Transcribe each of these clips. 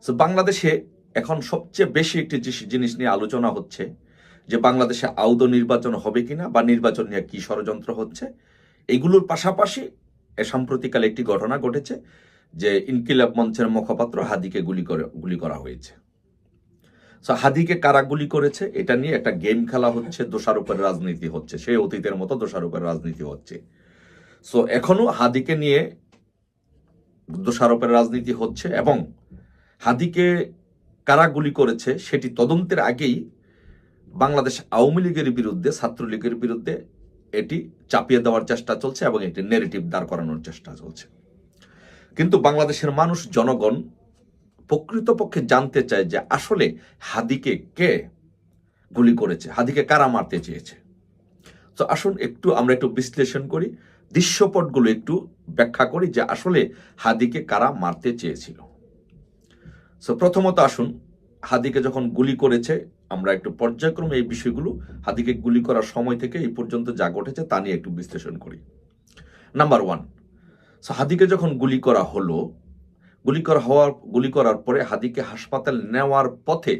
তো বাংলাদেশে এখন সবচেয়ে বেশি একটি জিনিস নিয়ে আলোচনা হচ্ছে যে বাংলাদেশে আদৌ নির্বাচন হবে কিনা বা নির্বাচন নিয়ে কি ষড়যন্ত্র হচ্ছে। এগুলোর পাশাপাশি সাম্প্রতিককালে একটি ঘটনা ঘটেছে যে ইনকিলাব মঞ্চের মুখপাত্র হাদিকে গুলি করা হয়েছে। সো হাদিকে কারা গুলি করেছে এটা নিয়ে একটা গেম খেলা হচ্ছে, দোষারোপের রাজনীতি হচ্ছে, সেই অতীতের মতো দোষারোপের রাজনীতি হচ্ছে। সো এখনো হাদিকে নিয়ে দোষারোপের রাজনীতি হচ্ছে এবং হাদিকে কারা গুলি করেছে সেটি তদন্তের আগেই বাংলাদেশ আওয়ামী লীগের বিরুদ্ধে, ছাত্রলীগের বিরুদ্ধে এটি চাপিয়ে দেওয়ার চেষ্টা চলছে এবং একটি নেগেটিভ দাঁড় করানোর চেষ্টা চলছে। কিন্তু বাংলাদেশের মানুষ, জনগণ প্রকৃতপক্ষে জানতে চায় যে আসলে হাদিকে কে গুলি করেছে, হাদিকে কারা মারতে চেয়েছে। তো আসুন আমরা একটু বিশ্লেষণ করি, দৃশ্যপটগুলো একটু ব্যাখ্যা করি যে আসলে হাদিকে কারা মারতে চেয়েছিল। সো প্রথমত আসুন, হাদিকে যখন গুলি করেছে আমরা একটু পর্যায়ক্রমে এই বিষয়গুলো, হাদিকে গুলি করার সময় থেকে এই পর্যন্ত যা ঘটেছে তা নিয়ে একটু বিশ্লেষণ করি। নাম্বার 1, সো হাদিকে যখন গুলি করা হলো, গুলি করার পরে হাদিকে হাসপাতালে নেওয়ার পথে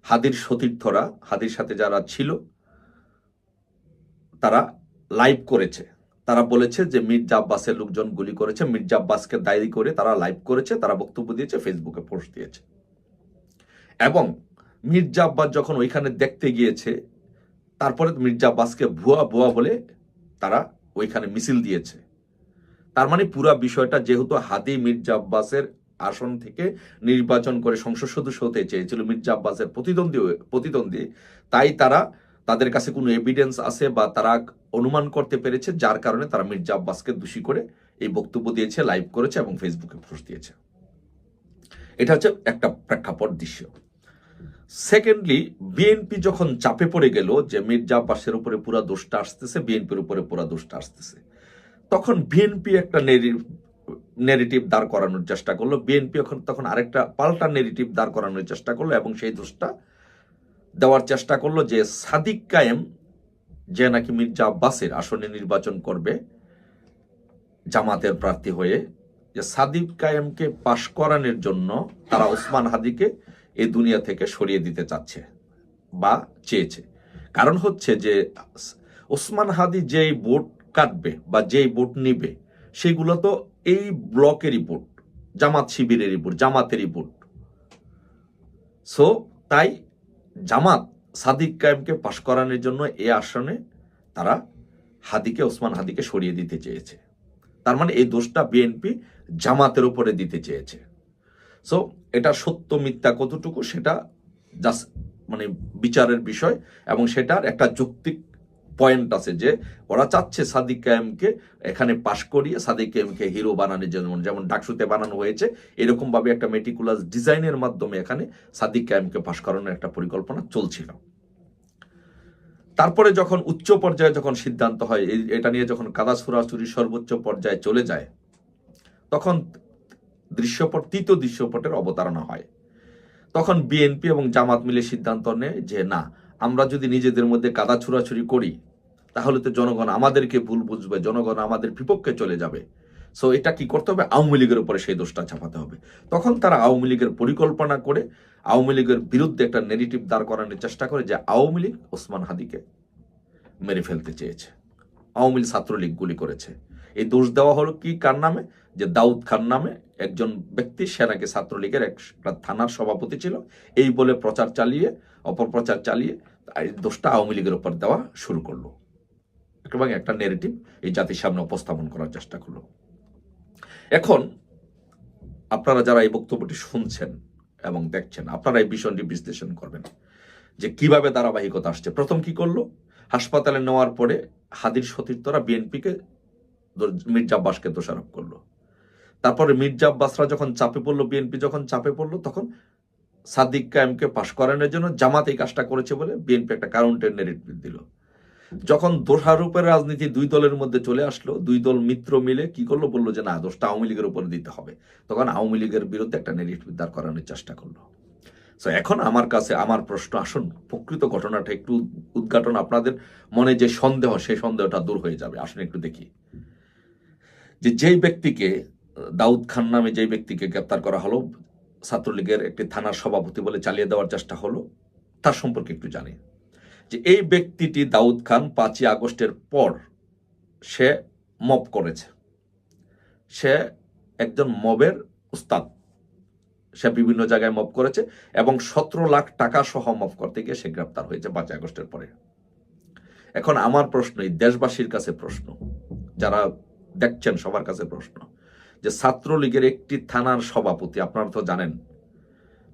হাদির সতীর্থরা, হাদির সাথে যারা ছিল তারা লাইভ করেছে। তারা বলেছে যে মির্জা আব্বাসের লোকজন গুলি করেছে, মির্জা আব্বাসকে দায়ী করে তারা লাইভ করেছে, তারা বক্তব্য দিয়েছে, ফেসবুকে পোস্ট দিয়েছে। এবং মির্জা আব্বাস যখন ওইখানে দেখতে গিয়েছে, তারপরে মির্জা আব্বাসকে ভুয়া বলে তারা ওইখানে মিছিল দিয়েছে। তার মানে পুরো বিষয়টা, যেহেতু হাদি মির্জা আব্বাসের আসন থেকে নির্বাচন করে সংসদ সদস্য হতে চেয়েছিল, মির্জা আব্বাসের প্রতিদ্বন্দ্বী, তাই তাদের কাছে কোনো এভিডেন্স আছে বা তারা অনুমান করতে পেরেছে, যার কারণে তারা মির্জা আব্বাসকে দোষী করে এই বক্তব্য দিয়েছে, লাইভ করেছে এবং ফেসবুকে পোস্ট দিয়েছে। এটা হচ্ছে একটা প্রেক্ষাপট, দৃশ্য। সেকেন্ডলি, বিএনপি যখন চাপে পড়ে গেল যে মির্জা আব্বাসের উপরে পুরা দোষটা আসতেছে, বিএনপির উপরে পুরা দোষটা আসতেছে, তখন বিএনপি একটা নেগেটিভ দাঁড় করানোর চেষ্টা করলো। বিএনপি তখন আরেকটা পাল্টা নেগেটিভ দাঁড় করানোর চেষ্টা করলো এবং সেই দোষটা দেওয়ার চেষ্টা করলো যে সাদিক কায়েম যে নাকি মির্জা আব্বাসের আসনে নির্বাচন করবে জামাতের প্রার্থী হয়ে, যে সাদিক কায়েমকে পাশ করানোর জন্য তারা ওসমান হাদিকে এই দুনিয়া থেকে সরিয়ে দিতে চাচ্ছে বা চেয়েছে। কারণ হচ্ছে যে ওসমান হাদি যেই ভোট কাটবে বা যেই ভোট নিবে সেগুলো তো এই ব্লকেরই ভোট, জামাত শিবিরেরই ভোট, জামাতেরই ভোট। সো তাই জামাত সাদিক কায়েমকে পাশ করানোর জন্য এই আসনে তারা ওসমান হাদিকে সরিয়ে দিতে চেয়েছে। তার মানে এই দোষটা বিএনপি জামাতের উপরে দিতে চেয়েছে। সো এটা সত্য মিথ্যা কতটুকু সেটা জাস্ট মানে বিচারের বিষয়, এবং সেটার একটা যৌক্তিক পয়েন্ট আছে যে ওরা চাচ্ছে সাদিক কায়েমকে এখানে পাশ করিয়ে সাদিক কায়েমকে হিরো বানানোর জন্য, যেমন ডাকসুতে বানানো হয়েছে, এরকম ভাবে একটা মেটিকুলাস ডিজাইনের মাধ্যমে এখানে সাদিক কায়েমকে পাশ করানোর একটা পরিকল্পনা চলছিল। তারপরে যখন উচ্চ পর্যায়ে যখন সিদ্ধান্ত হয়, এটা নিয়ে যখন কাদা ছুড়াছুড়ি সর্বোচ্চ পর্যায়ে চলে যায়, তখন তৃতীয় দৃশ্যপটের অবতারণা হয়। তখন বিএনপি এবং জামাত মিলে সিদ্ধান্ত নেয় যে না, আমরা যদি নিজেদের মধ্যে কাদা ছুড়াছুড়ি করি তাহলে তো জনগণ আমাদেরকে ভুল বুঝবে, জনগণ আমাদের বিপক্ষে চলে যাবে। সো এটা কি করতে হবে, আওয়ামী লীগের উপরে সেই দোষটা চাপাতে হবে। তখন তারা আওয়ামী লীগের পরিকল্পনা করে আওয়ামী লীগের বিরুদ্ধে একটা নেগেটিভ দাঁড় করানোর চেষ্টা করে যে আওয়ামী লীগ ওসমান হাদিকে মেরে ফেলতে চেয়েছে, আওয়ামী লীগ ছাত্রলীগ গুলি করেছে। এই দোষ দেওয়া হলো কি কার নামে, যে দাউদ খান নামে একজন ব্যক্তি, সে নাকি ছাত্রলীগের একটা থানার সভাপতি ছিল, এই বলে অপপ্রচার চালিয়ে এই দোষটা আওয়ামী লীগের উপর দেওয়া শুরু করলো এবং একটা নেগেটিভ এই জাতির সামনে উপস্থাপন করার চেষ্টা করলো। এখন আপনারা যারা এই বক্তব্যটি শুনছেন এবং দেখছেন, আপনারা এই বিষয়টি বিশ্লেষণ করবেন যে কিভাবে ধারাবাহিকতা আসছে। প্রথম কি করলো, হাসপাতালে নেওয়ার পরে হাদির সতীর্থরা বিএনপিকে, মির্জা আব্বাসকে দোষারোপ করলো। তারপরে মির্জা আব্বাসরা যখন চাপে পড়লো, বিএনপি যখন চাপে পড়লো, তখন সাদিক কায়েমকে পাশ করানোর জন্য জামাত এই কাজটা করেছে বলে বিএনপি একটা কাউন্টার নেগেটিভ দিল। যখন দোষারোপের রাজনীতি দুই দলের মধ্যে চলে আসলো, দুই দল মিত্র মিলে কি করলো, বললো যে না, দোষটা আওয়ামী লীগের উপরে দিতে হবে। তখন আওয়ামী লীগের বিরুদ্ধে একটা নেগেটিভ দাঁড় করানোর চেষ্টা করলো। সো এখন আমার প্রশ্ন, আসুন প্রকৃত ঘটনাটা একটু উদ্ঘাটন, আপনাদের মনে যে সন্দেহ, সেই সন্দেহটা দূর হয়ে যাবে। আসুন একটু দেখি যে যেই ব্যক্তিকে, দাউদ খান নামে যেই ব্যক্তিকে গ্রেপ্তার করা হলো, ছাত্রলীগের একটি থানার সভাপতি বলে চালিয়ে দেওয়ার চেষ্টা হলো, তার সম্পর্কে একটু জানি। যে এই ব্যক্তিটি দাউদ খান 5ই আগস্টের পর সে মব করেছে, সে একজন মবের উস্তাদ, সে বিভিন্ন জায়গায় মব করেছে এবং 17 লাখ টাকা সহ মব করতে গিয়ে সে গ্রেপ্তার হয়েছে 5ই আগস্টের পরে। এখন আমার প্রশ্ন, এই দেশবাসীর কাছে প্রশ্ন, যারা দেখছেন সবার কাছে প্রশ্ন, যে ছাত্রলীগের একটি থানার সভাপতি, আপনারা তো জানেন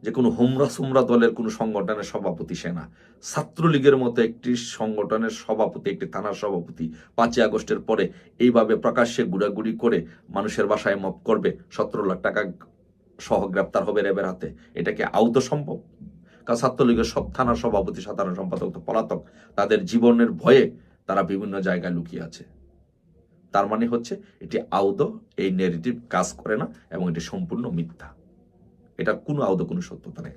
যে কোনো হুমরা সুমরা দলের কোনো সংগঠনের সভাপতি সে না, ছাত্রলীগের মতো একটি সংগঠনের সভাপতি, একটি থানার সভাপতি 5ই আগস্টের পরে এইভাবে প্রকাশ্যে গুড়াগুড়ি করে মানুষের বাসায় মব করবে, 17 লাখ টাকা সহ গ্রেপ্তার হবে র্যাবের হাতে, এটা কি আদৌ সম্ভব? কারণ ছাত্রলীগের সব থানার সভাপতি, সাধারণ সম্পাদক তো পলাতক, তাদের জীবনের ভয়ে তারা বিভিন্ন জায়গায় লুকিয়ে আছে। তার মানে হচ্ছে এটি আদৌ এই নেগেটিভ কাজ করে না এবং এটি সম্পূর্ণ মিথ্যা, এটা কোনো আদৌ কোনো সত্যতা নেই।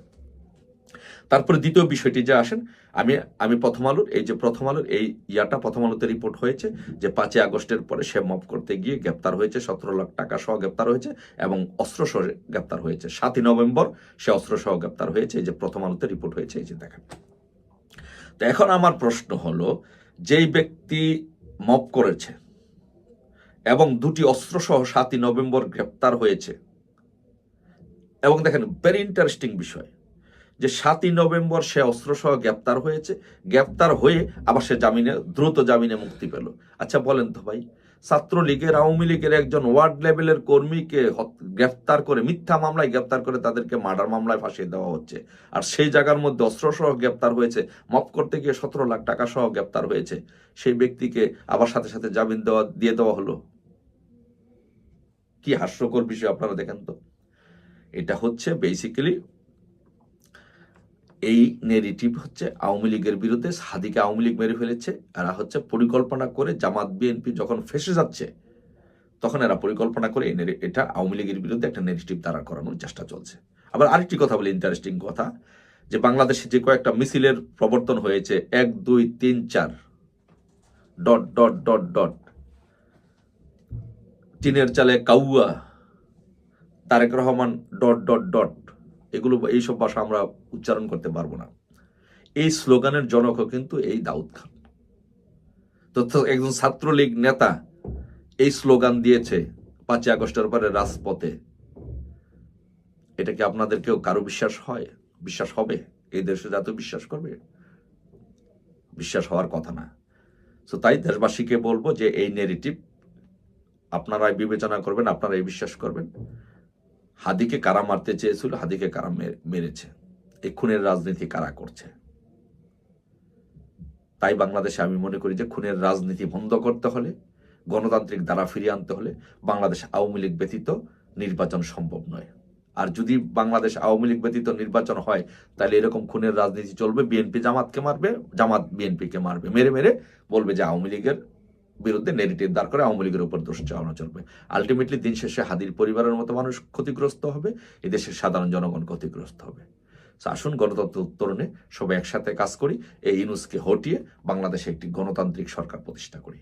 তারপরে দ্বিতীয় বিষয়টি যে আসেন, আমি প্রথম আলোর এই প্রথম আলোতে রিপোর্ট হয়েছে যে 5ই আগস্টের পরে সে মব করতে গিয়ে গ্রেপ্তার হয়েছে, 17 লাখ টাকা সহ গ্রেপ্তার হয়েছে এবং অস্ত্র সহ গ্রেপ্তার হয়েছে। 7ই নভেম্বর সে অস্ত্র সহ গ্রেপ্তার হয়েছে, এই যে প্রথম আলোতে রিপোর্ট হয়েছে, এই যে দেখেন। তো এখন আমার প্রশ্ন হলো, যেই ব্যক্তি মব করেছে এবং 2টি অস্ত্র সহ 7ই নভেম্বর গ্রেপ্তার হয়েছে, এবং দেখেন ভেরি ইন্টারেস্টিং বিষয় যে 7ই নভেম্বর সে অস্ত্র সহ গ্রেপ্তার হয়েছে, গ্রেপ্তার হয়ে আবার সে দ্রুত জামিনে মুক্তি পেল। আচ্ছা বলেন তো ভাই, ছাত্রলীগের, আওয়ামী লীগের একজন ওয়ার্ড লেভেলের কর্মীকে গ্রেপ্তার করে, মিথ্যা মামলায় গ্রেপ্তার করে তাদেরকে মার্ডার মামলায় ফাঁসিয়ে দেওয়া হচ্ছে, আর সেই জায়গার মধ্যে অস্ত্র সহ গ্রেপ্তার হয়েছে, মপ করতে গিয়ে 17 লাখ টাকা সহ গ্রেপ্তার হয়েছে, সেই ব্যক্তিকে আবার সাথে সাথে জামিন দিয়ে দেওয়া হলো। কি হাস্যকর বিষয় আপনারা দেখেন তো। এটা হচ্ছে বেসিক্যালি এই নেগেটিভ হচ্ছে আওয়ামী লীগের বিরুদ্ধে, হাদিকে আওয়ামী লীগ মেরে ফেলেছে, এরা হচ্ছে পরিকল্পনা করে, জামাত বিএনপি যখন ফেসে যাচ্ছে তখন এরা পরিকল্পনা করে এটা আওয়ামী লীগের বিরুদ্ধে একটা নেগেটিভ দাঁড়া করানোর চেষ্টা চলছে। আবার আরেকটি কথা বলি, ইন্টারেস্টিং কথা, যে বাংলাদেশে যে কয়েকটা মিছিলের প্রবর্তন হয়েছে, 1 2 3 4 ডট ডট ডট ডট, টিনের চালে কাউয়া, Tarek Rahman dot dot dot, এগুলো এইসব ভাষা আমরা উচ্চারণ করতে পারবো না। এই স্লোগানের জনকও কিন্তু এই দাউদ খান। তো একজন ছাত্রলীগ নেতা এই স্লোগান দিয়েছে 5ই আগস্টের পরে রাজপথে। এটা কি আপনাদের কেউ কারো বিশ্বাস হবে? এই দেশে জাতীয় বিশ্বাস করবে? বিশ্বাস হওয়ার কথা না। তো তাই দেশবাসীকে বলবো যে এই নেগেটিভ আপনারাই বিবেচনা করবেন, আপনারাই বিশ্বাস করবেন। হাদিকে কারা মারতে চেয়েছিল, হাদিকে কারা মেরেছে, এই খুনের রাজনীতি কারা করছে। তাই বাংলাদেশে আমি মনে করি যে খুনের রাজনীতি বন্ধ করতে হলে, গণতান্ত্রিক ধারা ফিরিয়ে আনতে হলে বাংলাদেশ আওয়ামী লীগ ব্যতীত নির্বাচন সম্ভব নয়। আর যদি বাংলাদেশ আওয়ামী লীগ ব্যতীত নির্বাচন হয়, তাহলে এরকম খুনের রাজনীতি চলবে। বিএনপি জামাতকে মারবে, জামাত বিএনপিকে মারবে, মেরে মেরে বলবে যে আওয়ামী লীগের বিরুদ্ধে নেগেটিভ দাঁড় করে আওয়ামী লীগের উপর দোষ চালানো চলবে। আলটিমেটলি দিন শেষে হাদির পরিবারের মতো মানুষ ক্ষতিগ্রস্ত হবে, এদেশের সাধারণ জনগণ ক্ষতিগ্রস্ত হবে। আসুন গণতন্ত্র উত্তরণে সবাই একসাথে কাজ করি, এই ইউনূসকে হটিয়ে বাংলাদেশে একটি গণতান্ত্রিক সরকার প্রতিষ্ঠা করি।